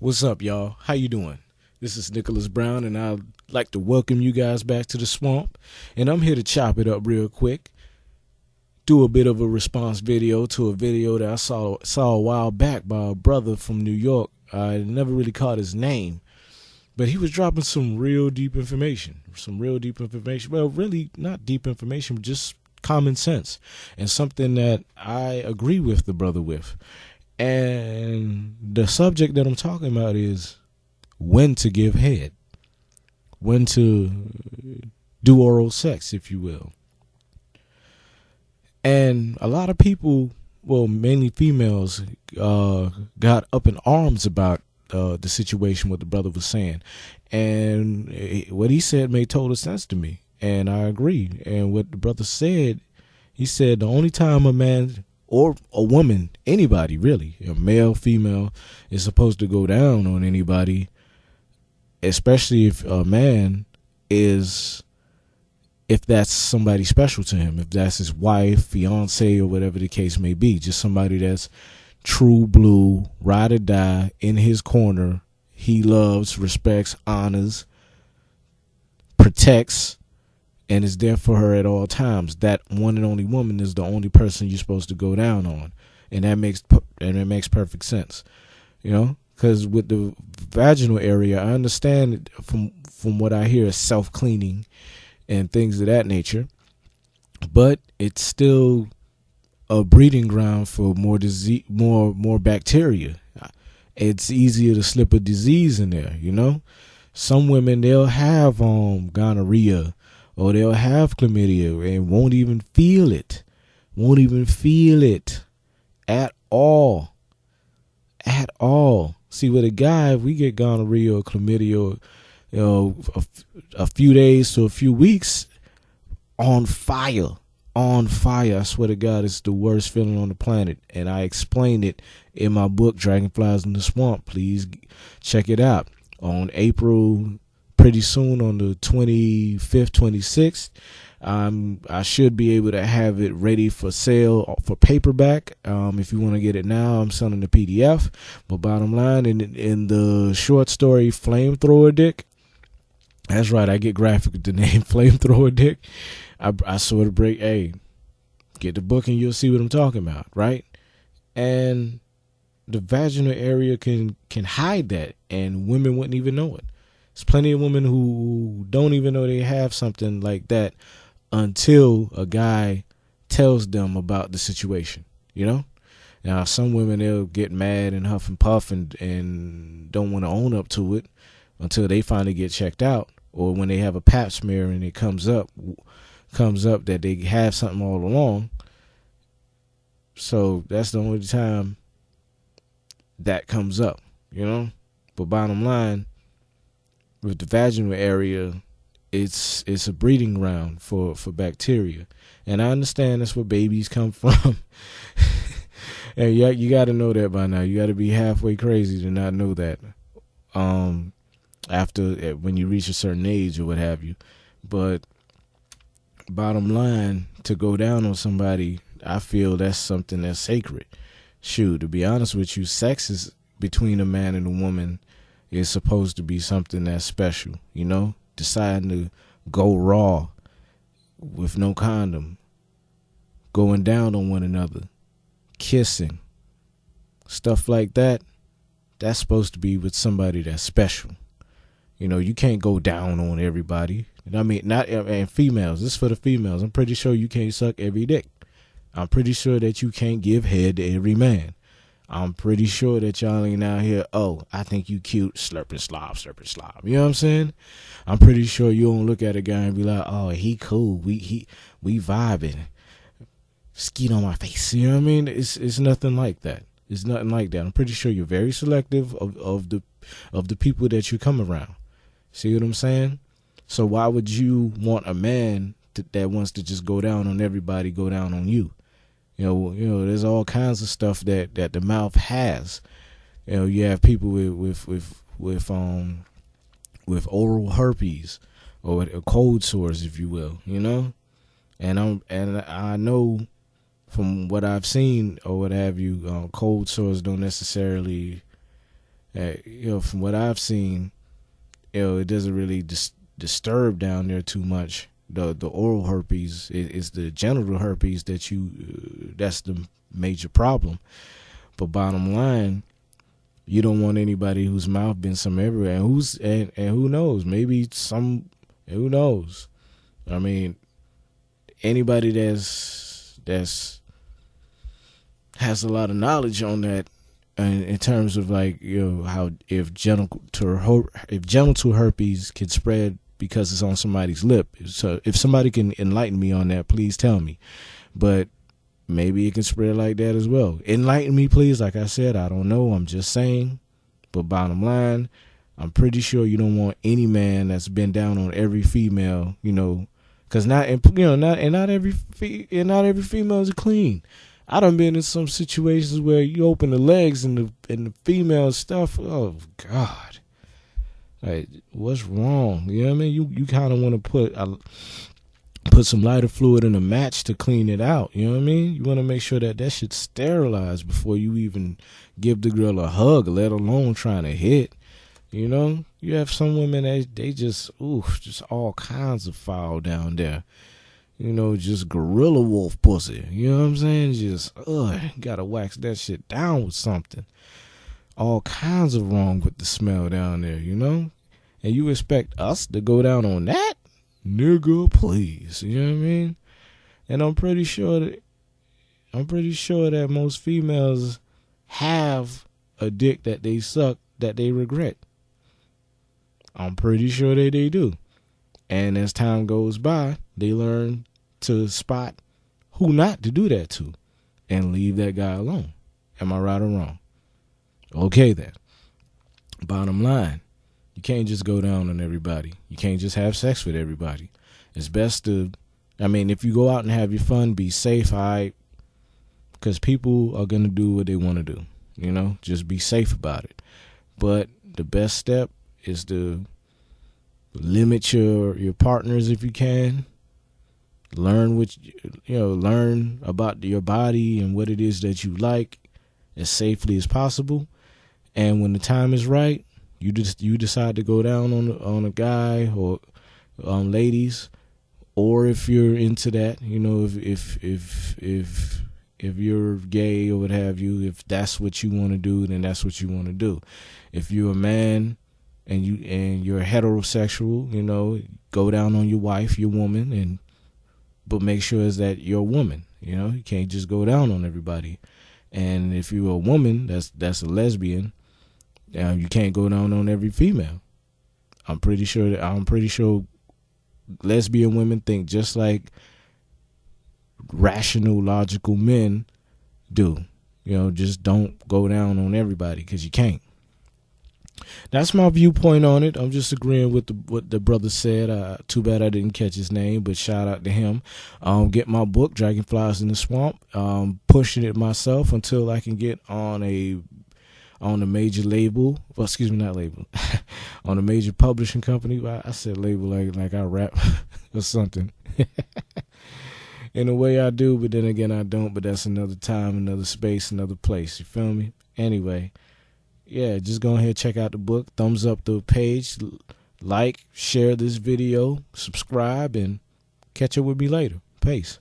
What's up, y'all? How you doing? This is Nicholas Brown, and I'd like to welcome you guys back to the swamp. And I'm here to chop it up real quick, do a bit of a response video to a video that I saw a while back by a brother from New York. I never really caught his name, but he was dropping some real deep information. Well, really not deep information, just common sense, and something that I agree with the brother with. And the subject that I'm talking about is when to give head, when to do oral sex, if you will. And a lot of people, well, mainly females, got up in arms about the situation, what the brother was saying. And what he said made total sense to me, and I agree. And what the brother said, he said the only time a man or a woman, anybody really, a male, female, is supposed to go down on anybody, especially if a man is, if that's somebody special to him, if that's his wife, fiance, or whatever the case may be, just somebody that's true blue, ride or die, in his corner, he loves, respects, honors, protects, and is there for her at all times. That one and only woman is the only person you're supposed to go down on, and that makes perfect sense, you know. Because with the vaginal area, I understand from what I hear is self-cleaning and things of that nature, but it's still a breeding ground for more disease, more bacteria. It's easier to slip a disease in there, you know. Some women, they'll have gonorrhea, or they'll have chlamydia and won't even feel it at all. See, with a guy, if we get gonorrhea or chlamydia, you know, a few days to a few weeks, on fire. I swear to God, it's the worst feeling on the planet. And I explained it in my book, Dragonflies in the Swamp. Please check it out. On April, pretty soon, on the 25th, 26th, I should be able to have it ready for sale for paperback. If you want to get it now, I'm selling the PDF. But bottom line, in the short story, Flamethrower Dick, that's right, I get graphic with the name Flamethrower Dick. I sort of break, hey, get the book and you'll see what I'm talking about, right? And the vaginal area can hide that, and women wouldn't even know it. There's plenty of women who don't even know they have something like that until a guy tells them about the situation, you know? Now, some women, they'll get mad and huff and puff and don't want to own up to it until they finally get checked out, or when they have a pap smear and it comes up that they have something all along. So that's the only time that comes up, you know? But bottom line, with the vaginal area, it's a breeding ground for bacteria. And I understand that's where babies come from. And you got to know that by now. You got to be halfway crazy to not know that after when you reach a certain age or what have you. But bottom line, to go down on somebody, I feel that's something that's sacred. Shoot, to be honest with you, sex is between a man and a woman is supposed to be something that's special, you know? Deciding to go raw with no condom, going down on one another, kissing, stuff like that, that's supposed to be with somebody that's special. You know, you can't go down on everybody. I mean, and females, this is for the females. I'm pretty sure you can't suck every dick. I'm pretty sure that you can't give head to every man. I'm pretty sure that y'all ain't out here, oh, I think you cute, slurp and slob. You know what I'm saying? I'm pretty sure you don't look at a guy and be like, oh, he cool, we vibing, skeet on my face. You know what I mean? It's nothing like that. It's nothing like that. I'm pretty sure you're very selective of the people that you come around. See what I'm saying? So why would you want a man that wants to just go down on everybody, go down on you? You know, there's all kinds of stuff that the mouth has. You know, you have people with oral herpes or cold sores, if you will. You know, and I know from what I've seen or what have you, cold sores don't necessarily From what I've seen, it doesn't really disturb down there too much. The oral herpes is the genital herpes that's the major problem. But bottom line, you don't want anybody whose mouth been some everywhere, and who knows, who knows. I mean, anybody that's has a lot of knowledge on that, in terms of like, how if genital herpes can spread because it's on somebody's lip. So if somebody can enlighten me on that, please tell me. But maybe it can spread like that as well. Enlighten me, please. Like I said, I don't know. I'm just saying. But bottom line, I'm pretty sure you don't want any man that's been down on every female, because not every female is clean. I done been in some situations where you open the legs and the female stuff. Oh God, like what's wrong? You know what I mean? You kind of want to put some lighter fluid in a match to clean it out. You know what I mean? You want to make sure that shit's sterilized before you even give the girl a hug, let alone trying to hit. You have some women that they just all kinds of foul down there. Just gorilla wolf pussy. You know what I'm saying? Just, gotta wax that shit down with something. All kinds of wrong with the smell down there, And you expect us to go down on that? Nigga, please. You know what I mean? And I'm pretty sure that most females have a dick that they suck that they regret. I'm pretty sure that they do. And as time goes by, they learn to spot who not to do that to and leave that guy alone. Am I right or wrong? Okay, then. Bottom line, you can't just go down on everybody. You can't just have sex with everybody. It's best if you go out and have your fun, be safe, all right? Because people are going to do what they want to do. Just be safe about it. But the best step is to limit your partners if you can. Learn about your body and what it is that you like as safely as possible. And when the time is right, you decide to go down on a guy or ladies, or if you're into that, if you're gay or what have you, if that's what you want to do, then that's what you want to do. If you're a man and you're heterosexual, go down on your wife, your woman, but make sure is that you're a woman. You can't just go down on everybody. And if you're a woman, that's a lesbian. You can't go down on every female. I'm pretty sure lesbian women think just like rational, logical men do. Just don't go down on everybody because you can't. That's my viewpoint on it. I'm just agreeing with what the brother said. Too bad I didn't catch his name, but shout out to him. Get my book, Dragonflies in the Swamp. Pushing it myself until I can get on a major label. Well, excuse me, not label. On a major publishing company. I said label like I rap or something. In a way I do, but then again I don't. But that's another time, another space, another place. You feel me? Anyway. Yeah, just go ahead and check out the book. Thumbs up the page, like, share this video, subscribe, and catch up with me later. Peace.